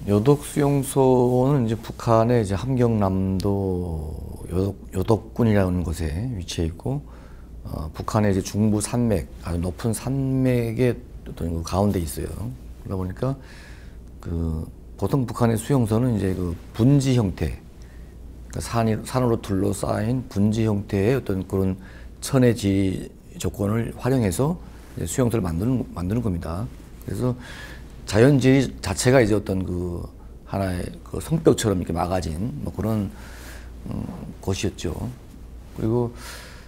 요독 수용소는 이제 북한의 이제 함경남도 요독군이라는 곳에 위치해 있고, 북한의 이제 중부 산맥, 아주 높은 산맥의 어떤 그 가운데 있어요. 그러다 보니까 보통 북한의 수용소는 이제 분지 형태, 그러니까 산으로 둘러싸인 분지 형태의 어떤 그런 천의 지 조건을 활용해서 이제 수용소를 만드는 겁니다. 그래서 자연지리 자체가 이제 어떤 하나의 성벽처럼 이렇게 막아진 뭐 그런 곳이었죠. 그리고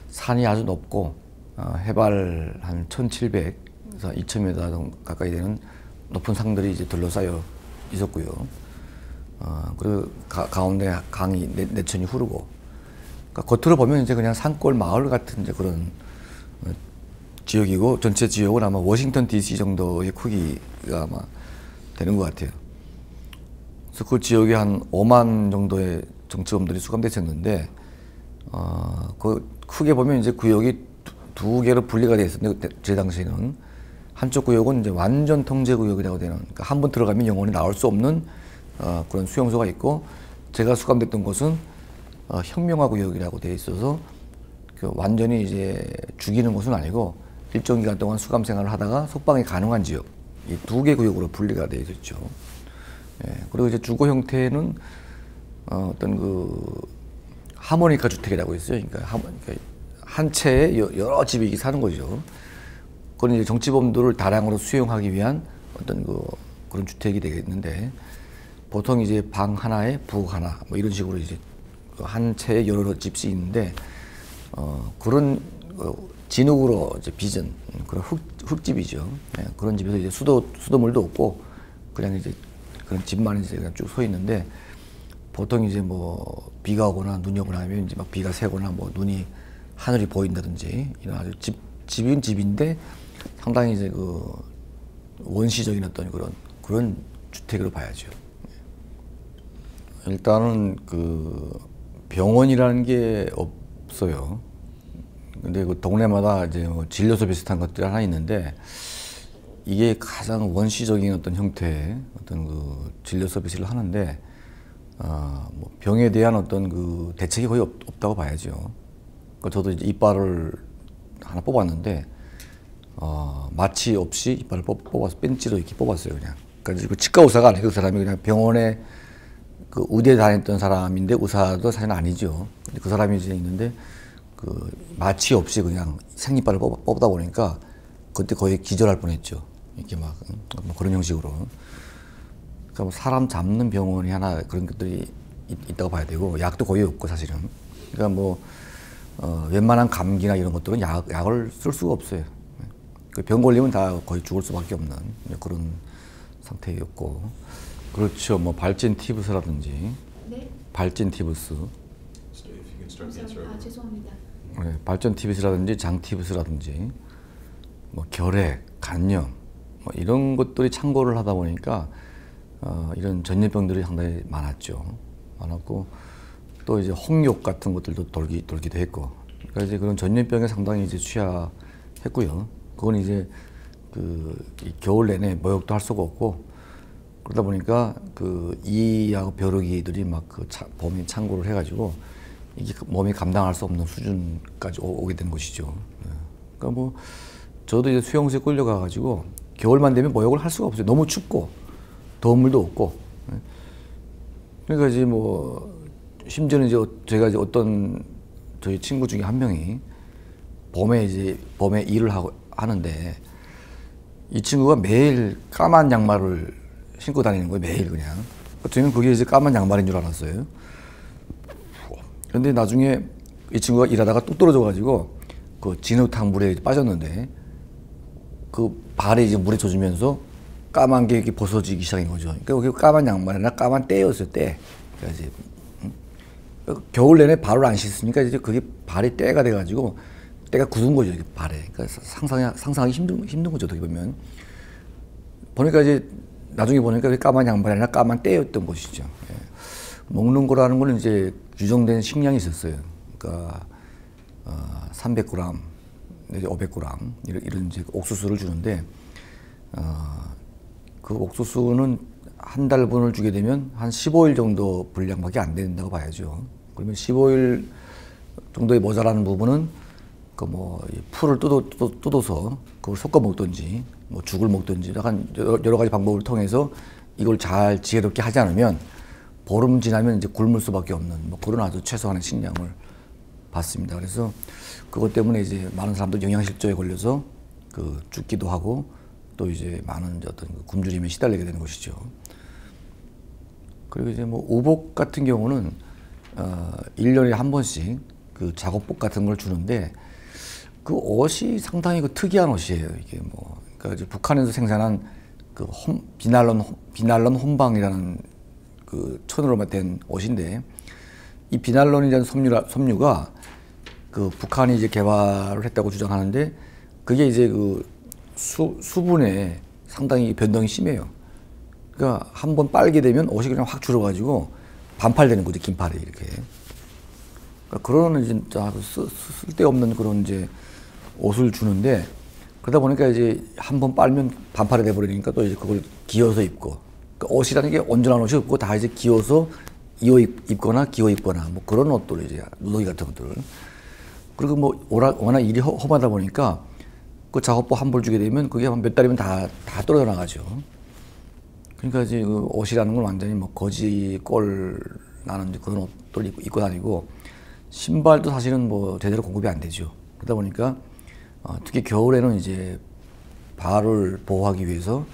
산이 아주 높고 해발 한 1,700에서 2,000m 가까이 되는 높은 산들이 이제 둘러싸여 있었고요. 그리고 가운데 강이 내천이 흐르고, 그러니까 겉으로 보면 이제 그냥 산골 마을 같은 이제 그런 지역이고, 전체 지역은 아마 워싱턴 DC 정도의 크기가 아마 되는 것 같아요. 그래서 그 지역에 한 5만 정도의 정치범들이 수감됐었는데, 크게 보면 이제 구역이 두 개로 분리가 되어 있었는데, 제 당시에는 한쪽 구역은 이제 완전 통제 구역이라고 되는, 그러니까 한 번 들어가면 영원히 나올 수 없는 그런 수용소가 있고, 제가 수감됐던 곳은 혁명화 구역이라고 되어 있어서 완전히 이제 죽이는 곳은 아니고 일정 기간 동안 수감 생활을 하다가 석방이 가능한 지역, 이 두 개 구역으로 분리가 되어 있었죠. 예, 그리고 이제 주거 형태는 어떤 하모니카 주택이라고 있어요. 그러니까 한 채에 여러 집이 사는 거죠. 그건 이제 정치범들을 다량으로 수용하기 위한 어떤 그런 주택이 되겠는데, 보통 이제 방 하나에 부엌 하나 뭐 이런 식으로 이제 한 채에 여러 집씩 있는데, 그런 진흙으로 이제 빚은 그런 흙집이죠. 네, 그런 집에서 이제 수도물도 없고 그냥 이제 그런 집만 이제 그냥 쭉 서 있는데, 보통 이제 뭐 비가 오거나 눈이 오거나 하면 이제 막 비가 새거나 뭐 눈이 하늘이 보인다든지 이런 아주 집인 집인데 상당히 이제 원시적인 어떤 그런 주택으로 봐야죠. 일단은 병원이라는 게 없어요. 근데 동네마다 이제 진료소 비슷한 것들이 하나 있는데, 이게 가장 원시적인 어떤 형태의 어떤 진료 서비스를 하는데, 뭐 병에 대한 어떤 대책이 거의 없다고 봐야죠. 저도 이제 이빨을 하나 뽑았는데, 마취 없이 이빨을 뽑아서 뺀지로 이렇게 뽑았어요, 그냥. 그러니까 치과 의사가 아니고 그 사람이 그냥 병원에 의대에 다녔던 사람인데 의사도 사실은 아니죠. 근데 그 사람이 이제 있는데, 마취 없이 그냥 생이빨을 뽑다 보니까 그때 거의 기절할 뻔했죠. 이렇게 뭐 그런 형식으로. 그러니까 뭐 사람 잡는 병원이 하나 그런 것들이 있다고 봐야 되고, 약도 거의 없고 사실은. 그러니까 뭐 웬만한 감기나 이런 것들은 약을 쓸 수가 없어요. 병 걸리면 다 거의 죽을 수밖에 없는 그런 상태였고. 그렇죠. 뭐 발진 티브스라든지. 네? 발진 티브스. 죄송합니다. 네, 발전 티브스라든지 장 티브스라든지 뭐 결핵, 간염 뭐 이런 것들이 창궐을 하다 보니까 이런 전염병들이 상당히 많았고, 또 이제 홍역 같은 것들도 돌기도 했고, 그러니까 이제 그런 전염병에 상당히 이제 취약했고요. 그건 이제 이 겨울 내내 모욕도 할 수가 없고, 그러다 보니까 이하고 벼룩이들이 막 범인 창궐을 해가지고 이게 몸이 감당할 수 없는 수준까지 오게 된 것이죠. 그러니까 뭐 저도 이제 수용소에 끌려가가지고 겨울만 되면 모욕을 할 수가 없어요. 너무 춥고 더운 물도 없고. 그러니까 이제 뭐 심지어는 이제 제가 이제 어떤 저희 친구 중에 한 명이 범에 일을 하는데, 이 친구가 매일 까만 양말을 신고 다니는 거예요. 매일 그냥. 저는 그게 이제 까만 양말인 줄 알았어요. 그런데 나중에 이 친구가 일하다가 뚝 떨어져가지고 진흙탕 물에 빠졌는데, 발이 이제 물에 젖으면서 까만 게 이렇게 벗어지기 시작한 거죠. 그러니까 그게 까만 양말이나 까만 때였어요, 때. 그러니까 이제 겨울 내내 발을 안 씻으니까 이제 그게 발이 때가 돼가지고 때가 굳은 거죠, 이게 발에. 그러니까 상상하기 힘든 거죠, 어떻게 보면. 보니까 이제 나중에 보니까 그게 까만 양말이 아니라 까만 때였던 것이죠. 예. 먹는 거라는 거는 이제 규정된 식량이 있었어요. 그러니까 300g 내지 500g 이런 이제 옥수수를 주는데, 그 옥수수는 한 달분을 주게 되면 한 15일 정도 분량밖에 안 된다고 봐야죠. 그러면 15일 정도에 모자라는 부분은 그 뭐 풀을 뜯어서 그걸 섞어 먹든지 뭐 죽을 먹든지 약간 여러 가지 방법을 통해서 이걸 잘 지혜롭게 하지 않으면 보름 지나면 이제 굶을 수밖에 없는 뭐 그런 아주 최소한의 식량을 받습니다. 그래서 그것 때문에 이제 많은 사람들 영양실조에 걸려서 그 죽기도 하고 또 이제 많은 어떤 굶주림에 시달리게 되는 것이죠. 그리고 이제 뭐 오복 같은 경우는 1년에 한 번씩 그 작업복 같은 걸 주는데 그 옷이 상당히 그 특이한 옷이에요. 이게 뭐 그러니까 이제 북한에서 생산한 그 비날론 혼방이라는 그 천으로만 된 옷인데 이 비날론이라는 섬유가 그 북한이 이제 개발을 했다고 주장하는데 그게 이제 그 수분에 상당히 변동이 심해요. 그러니까 한번 빨게 되면 옷이 그냥 확 줄어가지고 반팔되는 거죠, 긴팔이 이렇게. 그러니까 그런 진짜 쓸데없는 그런 이제 옷을 주는데 그러다 보니까 이제 한번 빨면 반팔이 돼버리니까 또 이제 그걸 기어서 입고 그러니까 옷이라는 게 온전한 옷이 없고 다 이제 기어서 입거나 기어 입거나 뭐 그런 옷들 이제 누더기 같은 것들. 그리고 뭐 워낙 일이 험하다 보니까 그 작업복 한 벌 주게 되면 그게 한 몇 달이면 다 떨어져 나가죠. 그러니까 이제 그 옷이라는 건 완전히 뭐 거지 꼴 나는 그런 옷들 입고 다니고 신발도 사실은 뭐 제대로 공급이 안 되죠. 그러다 보니까 특히 겨울에는 이제 발을 보호하기 위해서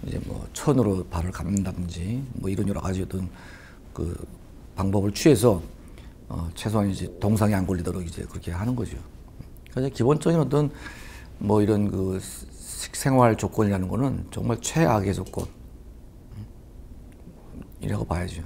이제 뭐 천으로 발을 감는다든지 뭐 이런 여러 가지 어떤 그 방법을 취해서 최소한 이제 동상이 안 걸리도록 이제 그렇게 하는 거죠. 그래서 기본적인 어떤 뭐 이런 그 생활 조건이라는 거는 정말 최악의 조건이라고 봐야죠.